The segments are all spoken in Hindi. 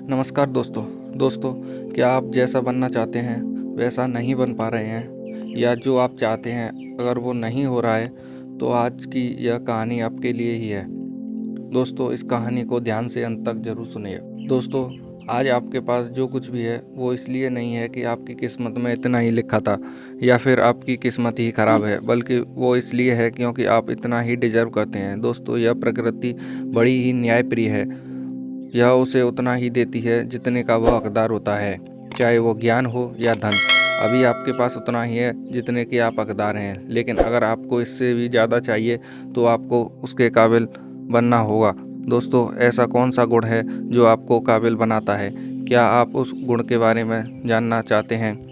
नमस्कार दोस्तों, क्या आप जैसा बनना चाहते हैं वैसा नहीं बन पा रहे हैं, या जो आप चाहते हैं अगर वो नहीं हो रहा है, तो आज की यह कहानी आपके लिए ही है। दोस्तों, इस कहानी को ध्यान से अंत तक ज़रूर सुनिए। दोस्तों, आज आपके पास जो कुछ भी है वो इसलिए नहीं है कि आपकी किस्मत में इतना ही लिखा था या फिर आपकी किस्मत ही ख़राब है, बल्कि वो इसलिए है क्योंकि आप इतना ही डिजर्व करते हैं। दोस्तों, यह प्रकृति बड़ी ही न्यायप्रिय है। यह उसे उतना ही देती है जितने का वह हकदार होता है, चाहे वो ज्ञान हो या धन। अभी आपके पास उतना ही है जितने के आप हकदार हैं, लेकिन अगर आपको इससे भी ज़्यादा चाहिए तो आपको उसके काबिल बनना होगा। दोस्तों, ऐसा कौन सा गुण है जो आपको काबिल बनाता है? क्या आप उस गुण के बारे में जानना चाहते हैं?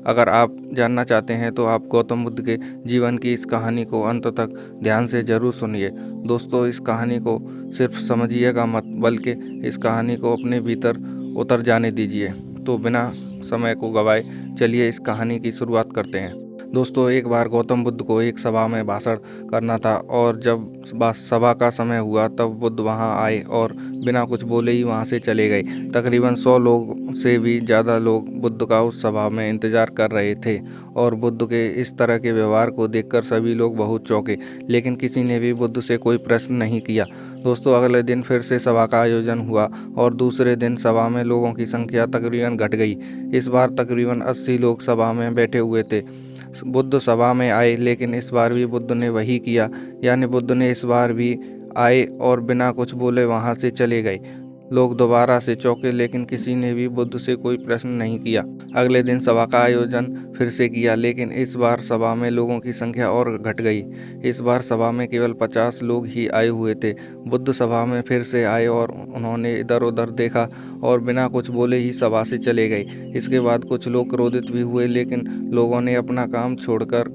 अगर आप जानना चाहते हैं तो आप गौतम बुद्ध के जीवन की इस कहानी को अंत तक ध्यान से ज़रूर सुनिए। दोस्तों, इस कहानी को सिर्फ समझिएगा मत, बल्कि इस कहानी को अपने भीतर उतर जाने दीजिए। तो बिना समय को गवाए चलिए इस कहानी की शुरुआत करते हैं। दोस्तों, एक बार गौतम बुद्ध को एक सभा में भाषण करना था, और जब सभा का समय हुआ तब बुद्ध वहां आए और बिना कुछ बोले ही वहां से चले गए। तकरीबन 100 लोग से भी ज़्यादा लोग बुद्ध का उस सभा में इंतज़ार कर रहे थे, और बुद्ध के इस तरह के व्यवहार को देखकर सभी लोग बहुत चौंके, लेकिन किसी ने भी बुद्ध से कोई प्रश्न नहीं किया। दोस्तों, अगले दिन फिर से सभा का आयोजन हुआ, और दूसरे दिन सभा में लोगों की संख्या तकरीबन घट गई। इस बार तकरीबन 80 लोग सभा में बैठे हुए थे। बुद्ध सभा में आए, लेकिन इस बार भी बुद्ध ने वही किया, यानी बुद्ध ने इस बार भी आए और बिना कुछ बोले वहां से चले गए। लोग दोबारा से चौंके, लेकिन किसी ने भी बुद्ध से कोई प्रश्न नहीं किया। अगले दिन सभा का आयोजन फिर से किया, लेकिन इस बार सभा में लोगों की संख्या और घट गई। इस बार सभा में केवल 50 लोग ही आए हुए थे। बुद्ध सभा में फिर से आए और उन्होंने इधर उधर देखा और बिना कुछ बोले ही सभा से चले गए। इसके बाद कुछ लोग क्रोधित भी हुए, लेकिन लोगों ने अपना काम छोड़कर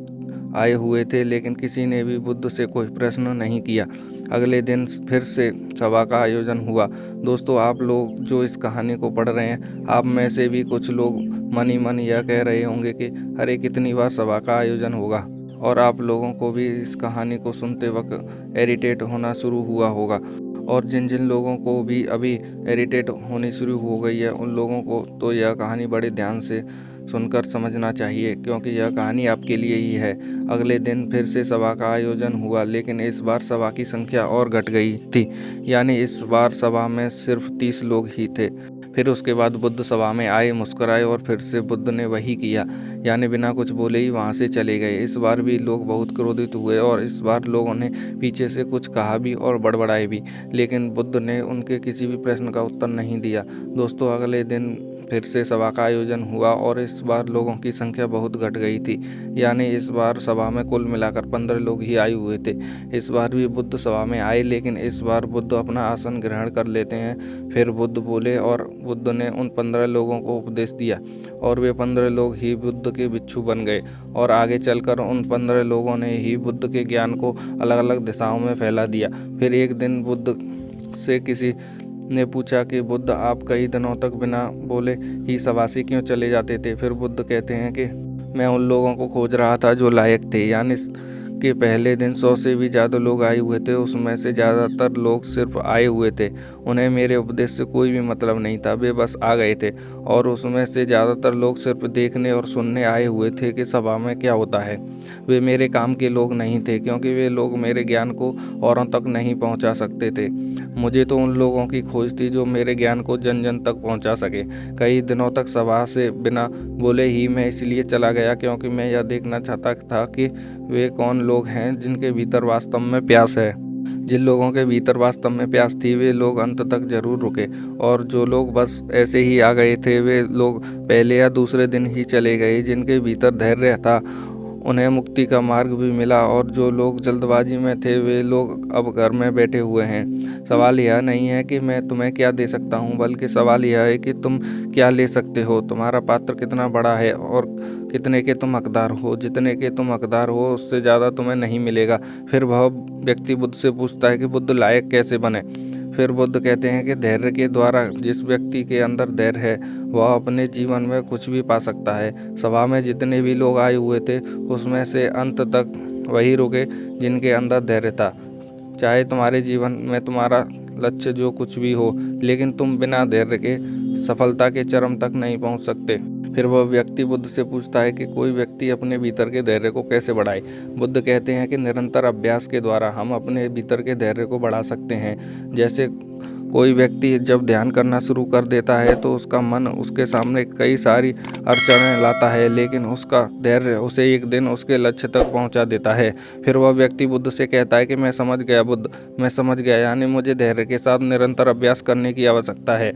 आए हुए थे, लेकिन किसी ने भी बुद्ध से कोई प्रश्न नहीं किया। अगले दिन फिर से सभा का आयोजन हुआ। दोस्तों, आप लोग जो इस कहानी को पढ़ रहे हैं, आप में से भी कुछ लोग मन ही मन यह कह रहे होंगे कि अरे कितनी बार सभा का आयोजन होगा, और आप लोगों को भी इस कहानी को सुनते वक्त इरिटेट होना शुरू हुआ होगा। और जिन जिन लोगों को भी अभी इरिटेट होनी शुरू हो गई है, उन लोगों को तो यह कहानी बड़े ध्यान से सुनकर समझना चाहिए, क्योंकि यह कहानी आपके लिए ही है। अगले दिन फिर से सभा का आयोजन हुआ, लेकिन इस बार सभा की संख्या और घट गई थी, यानी इस बार सभा में सिर्फ 30 लोग ही थे। फिर उसके बाद बुद्ध सभा में आए, मुस्कुराए और फिर से बुद्ध ने वही किया, यानी बिना कुछ बोले ही वहाँ से चले गए। इस बार भी लोग बहुत क्रोधित हुए, और इस बार लोगों ने पीछे से कुछ कहा भी और बड़बड़ाए भी, लेकिन बुद्ध ने उनके किसी भी प्रश्न का उत्तर नहीं दिया। दोस्तों, अगले दिन फिर से सभा का आयोजन हुआ, और इस बार लोगों की संख्या बहुत घट गई थी, यानी इस बार सभा में कुल मिलाकर 15 लोग ही आए हुए थे। इस बार भी बुद्ध सभा में आए, लेकिन इस बार बुद्ध अपना आसन ग्रहण कर लेते हैं। फिर बुद्ध बोले, और बुद्ध ने उन 15 लोगों को उपदेश दिया, और वे 15 लोग ही बुद्ध के भिक्षु बन गए। और आगे चलकर उन 15 लोगों ने ही बुद्ध के ज्ञान को अलग अलग दिशाओं में फैला दिया। फिर एक दिन बुद्ध से किसी ने पूछा कि बुद्ध, आप कई दिनों तक बिना बोले ही सभा से क्यों चले जाते थे? फिर बुद्ध कहते हैं कि मैं उन लोगों को खोज रहा था जो लायक थे, यानी कि पहले दिन 100 से भी ज़्यादा लोग आए हुए थे, उसमें से ज़्यादातर लोग सिर्फ आए हुए थे। उन्हें मेरे उपदेश से कोई भी मतलब नहीं था, वे बस आ गए थे। और उसमें से ज़्यादातर लोग सिर्फ देखने और सुनने आए हुए थे कि सभा में क्या होता है। वे मेरे काम के लोग नहीं थे, क्योंकि वे लोग मेरे ज्ञान को औरों तक नहीं पहुंचा सकते थे। मुझे तो उन लोगों की खोज थी जो मेरे ज्ञान को जन जन तक पहुंचा सके। कई दिनों तक सभा से बिना बोले ही मैं इसलिए चला गया, क्योंकि मैं यह देखना चाहता था कि वे कौन लोग हैं जिनके भीतर वास्तव में प्यास है। जिन लोगों के भीतर वास्तव में प्यास थी, वे लोग अंत तक जरूर रुके, और जो लोग बस ऐसे ही आ गए थे, वे लोग पहले या दूसरे दिन ही चले गए। जिनके भीतर धैर्य था, उन्हें मुक्ति का मार्ग भी मिला, और जो लोग जल्दबाजी में थे, वे लोग अब घर में बैठे हुए हैं। सवाल यह नहीं है कि मैं तुम्हें क्या दे सकता हूँ, बल्कि सवाल यह है कि तुम क्या ले सकते हो। तुम्हारा पात्र कितना बड़ा है और कितने के तुम हकदार हो। जितने के तुम हकदार हो, उससे ज़्यादा तुम्हें नहीं मिलेगा। फिर वह व्यक्ति बुद्ध से पूछता है कि बुद्ध, लायक कैसे बने? फिर बुद्ध कहते हैं कि धैर्य के द्वारा। जिस व्यक्ति के अंदर धैर्य है, वह अपने जीवन में कुछ भी पा सकता है। सभा में जितने भी लोग आए हुए थे, उसमें से अंत तक वही रुके जिनके अंदर धैर्य था। चाहे तुम्हारे जीवन में तुम्हारा लक्ष्य जो कुछ भी हो, लेकिन तुम बिना धैर्य के सफलता के चरम तक नहीं पहुंच सकते। फिर वह व्यक्ति बुद्ध से पूछता है कि कोई व्यक्ति अपने भीतर के धैर्य को कैसे बढ़ाए। बुद्ध कहते हैं कि निरंतर अभ्यास के द्वारा हम अपने भीतर के धैर्य को बढ़ा सकते हैं। जैसे कोई व्यक्ति जब ध्यान करना शुरू कर देता है तो उसका मन उसके सामने कई सारी अड़चनें लाता है, लेकिन उसका धैर्य उसे एक दिन उसके लक्ष्य तक पहुंचा देता है। फिर वह व्यक्ति बुद्ध से कहता है कि मैं समझ गया बुद्ध, मैं समझ गया, यानी मुझे धैर्य के साथ निरंतर अभ्यास करने की आवश्यकता है।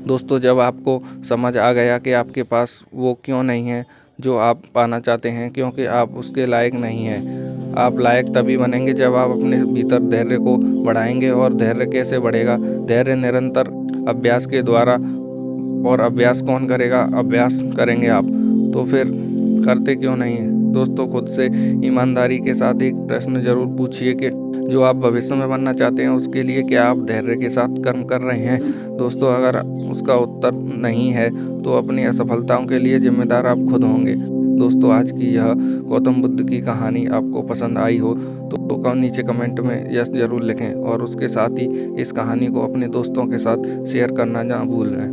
दोस्तों, जब आपको समझ आ गया कि आपके पास वो क्यों नहीं है जो आप पाना चाहते हैं, क्योंकि आप उसके लायक नहीं हैं। आप लायक तभी बनेंगे जब आप अपने भीतर धैर्य को बढ़ाएंगे। और धैर्य कैसे बढ़ेगा? धैर्य निरंतर अभ्यास के द्वारा। और अभ्यास कौन करेगा? अभ्यास करेंगे आप। तो फिर करते क्यों नहीं है? दोस्तों, खुद से ईमानदारी के साथ एक प्रश्न जरूर पूछिए कि जो आप भविष्य में बनना चाहते हैं उसके लिए क्या आप धैर्य के साथ कर्म कर रहे हैं। दोस्तों, अगर उसका उत्तर नहीं है तो अपनी असफलताओं के लिए जिम्मेदार आप खुद होंगे। दोस्तों, आज की यह गौतम बुद्ध की कहानी आपको पसंद आई हो तो नीचे कमेंट में यस जरूर लिखें, और उसके साथ ही इस कहानी को अपने दोस्तों के साथ शेयर करना ना भूलें।